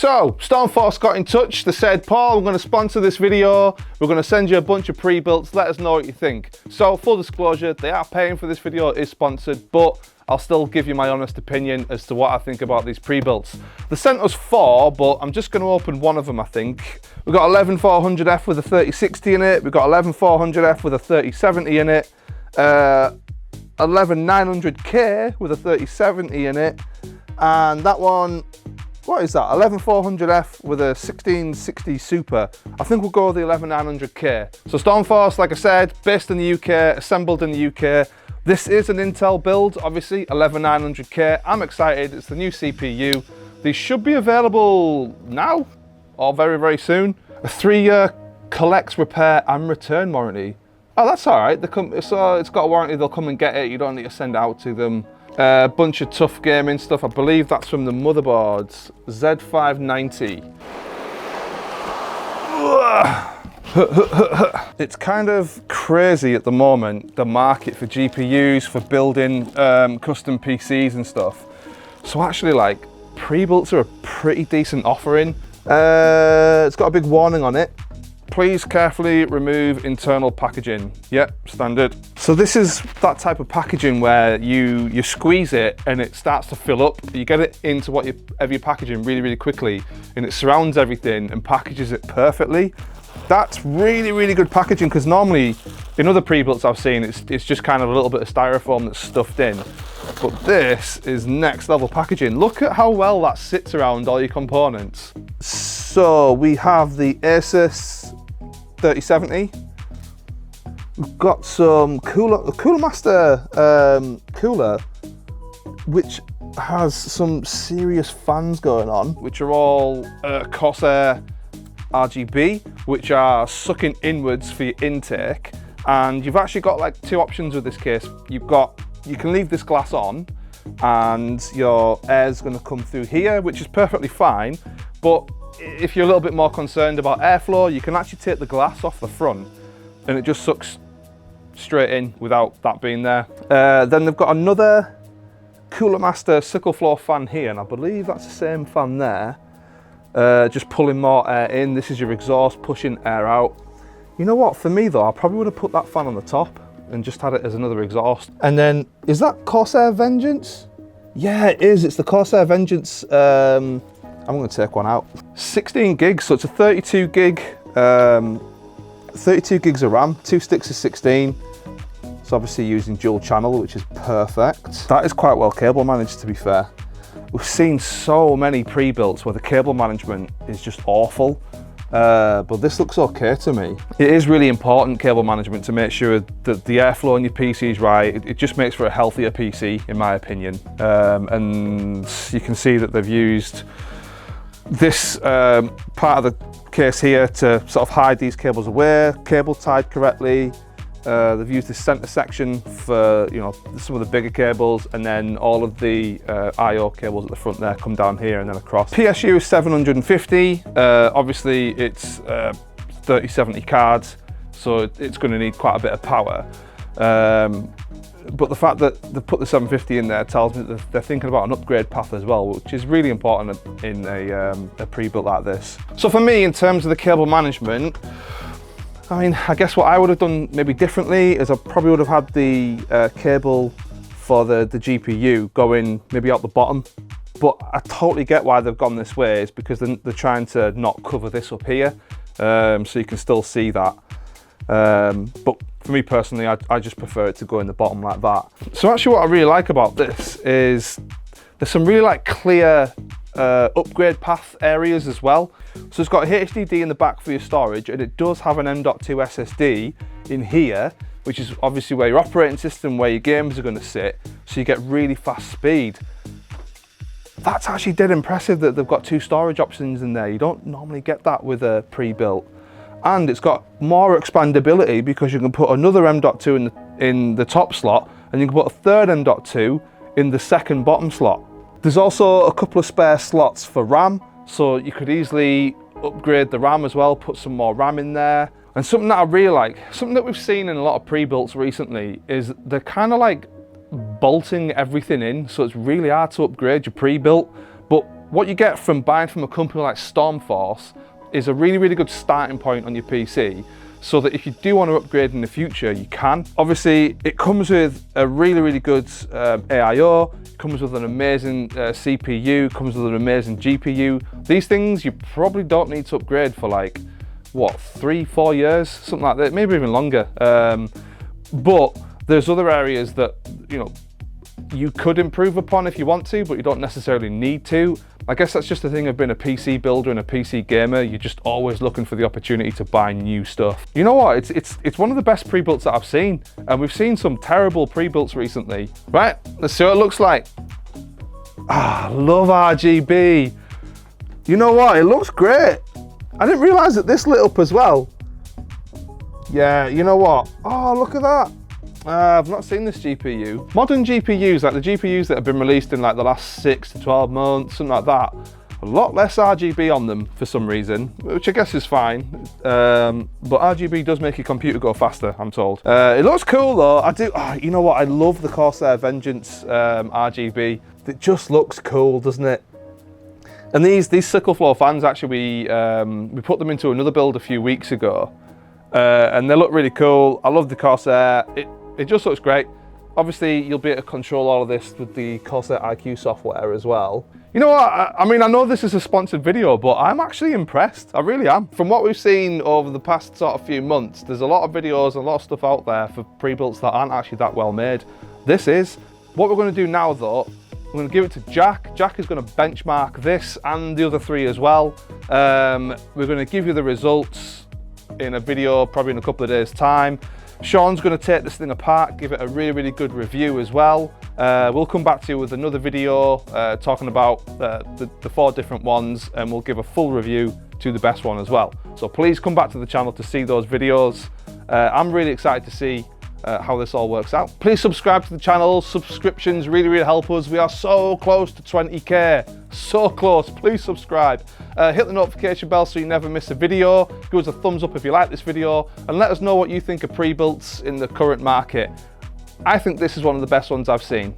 So, Stormforce got in touch. They said, Paul, we're going to sponsor this video. We're going to send you a bunch of pre-builts. Let us know what you think. So, full disclosure, they are paying for this video. It is sponsored, but I'll still give you my honest opinion as to what I think about these pre-builts. They sent us 4, but I'm just going to open one of them, I think. We've got 11400F with a 3060 in it. We've got 11400F with a 3070 in it. 11900K with a 3070 in it. And that one, what is that? 11400F with a 1660 Super. I think we'll go with the 11900K. So Stormforce, like I said, based in the UK, assembled in the UK. This is an Intel build, obviously, 11900K. I'm excited, it's the new CPU. These should be available now or very, very soon. A 3-year collects, repair and return warranty. Oh, that's all right. It's got a warranty, they'll come and get it. You don't need to send it out to them. A bunch of tough gaming stuff. I believe that's from the motherboards. Z590. It's kind of crazy at the moment, the market for GPUs, for building custom PCs and stuff. So actually, like, pre-builts are a pretty decent offering. It's got a big warning on it. Please carefully remove internal packaging. Yep, standard. So this is that type of packaging where you squeeze it and it starts to fill up. You get it into whatever you're packaging really, really quickly, and it surrounds everything and packages it perfectly. That's really, really good packaging, because normally in other pre-builts I've seen, it's just kind of a little bit of styrofoam that's stuffed in. But this is next level packaging. Look at how well that sits around all your components. So we have the Asus 3070. We've got some Cooler Master cooler, which has some serious fans going on, which are all Corsair RGB, which are sucking inwards for your intake. And you've actually got like 2 options with this case. You can leave this glass on and your air's going to come through here, which is perfectly fine. But if you're a little bit more concerned about airflow, you can actually take the glass off the front and it just sucks straight in without that being there. Then they've got another Cooler Master sickle floor fan here, and I believe that's the same fan there. Just pulling more air in. This is your exhaust pushing air out. You know what, for me though, I probably would have put that fan on the top and just had it as another exhaust. And then, is that Corsair Vengeance? Yeah, it is, it's the Corsair Vengeance. I'm gonna take one out. 16 gigs, so it's a 32 gig, 32 gigs of RAM, 2 sticks of 16. It's obviously using dual channel, which is perfect. That is quite well cable managed, to be fair. We've seen so many pre-builts where the cable management is just awful, but this looks okay to me. It is really important, cable management, to make sure that the airflow on your PC is right. It just makes for a healthier PC, in my opinion. And you can see that they've used this part of the case here to sort of hide these cables away, cable tied correctly. They've used this center section for, you know, some of the bigger cables, and then all of the I/O cables at the front there come down here and then across. PSU is 750. Obviously it's 3070 cards, so it's going to need quite a bit of power. But the fact that they put the 750 in there tells me that they're thinking about an upgrade path as well, which is really important in a pre-built like this. So for me, in terms of the cable management, I mean, I guess what I would have done maybe differently is I probably would have had the cable for the GPU going maybe out the bottom. But I totally get why they've gone this way. It's because they're trying to not cover this up here, so you can still see that. But for me personally, I just prefer it to go in the bottom like that. So actually what I really like about this is there's some really like clear upgrade path areas as well. So it's got a HDD in the back for your storage, and it does have an M.2 SSD in here, which is obviously where your operating system, where your games are going to sit, so you get really fast speed. That's actually dead impressive that they've got 2 storage options in there. You don't normally get that with a pre-built. And it's got more expandability because you can put another M.2 in the top slot, and you can put a third M.2 in the second bottom slot. There's also a couple of spare slots for RAM, so you could easily upgrade the RAM as well, put some more RAM in there. And something that I really like, something that we've seen in a lot of pre-builts recently, is they're kind of like bolting everything in, so it's really hard to upgrade your pre-built. But what you get from buying from a company like Stormforce is a really, really good starting point on your PC, so that if you do want to upgrade in the future, you can. Obviously, it comes with a really, really good AIO, it comes with an amazing CPU, comes with an amazing GPU. These things you probably don't need to upgrade for like, what, 3-4 years, something like that, maybe even longer. But there's other areas that, you know, you could improve upon if you want to, but you don't necessarily need to. I guess that's just the thing of being a PC builder and a PC gamer. You're just always looking for the opportunity to buy new stuff. You know what? It's one of the best pre-builts that I've seen, and we've seen some terrible pre-builts recently. Right, let's see what it looks like. Ah, love RGB. You know what? It looks great. I didn't realize that this lit up as well. Yeah, you know what? Oh, look at that. I've not seen this GPU. Modern GPUs, like the GPUs that have been released in like the last 6 to 12 months, something like that, a lot less RGB on them for some reason, which I guess is fine. But RGB does make your computer go faster, I'm told. It looks cool though. You know what? I love the Corsair Vengeance RGB. It just looks cool, doesn't it? And these sickle flow fans, actually, we put them into another build a few weeks ago, and they look really cool. I love the Corsair. It just looks great. Obviously, you'll be able to control all of this with the Corsair IQ software as well. You know what? I mean, I know this is a sponsored video, but I'm actually impressed. I really am. From what we've seen over the past sort of few months, there's a lot of videos, a lot of stuff out there for pre-builts that aren't actually that well made. This is. What we're going to do now, though, we're going to give it to Jack. Jack is going to benchmark this and the other 3 as well. We're going to give you the results in a video, probably in a couple of days' time. Sean's going to take this thing apart, give it a really, really good review as well. We'll come back to you with another video talking about the 4 different ones, and we'll give a full review to the best one as well. So please come back to the channel to see those videos. I'm really excited to see how this all works out. Please subscribe to the channel. Subscriptions really, really help us. We are so close to 20K, so close. Please subscribe. Hit the notification bell so you never miss a video. Give us a thumbs up if you like this video, and let us know what you think of pre-builts in the current market. I think this is one of the best ones I've seen.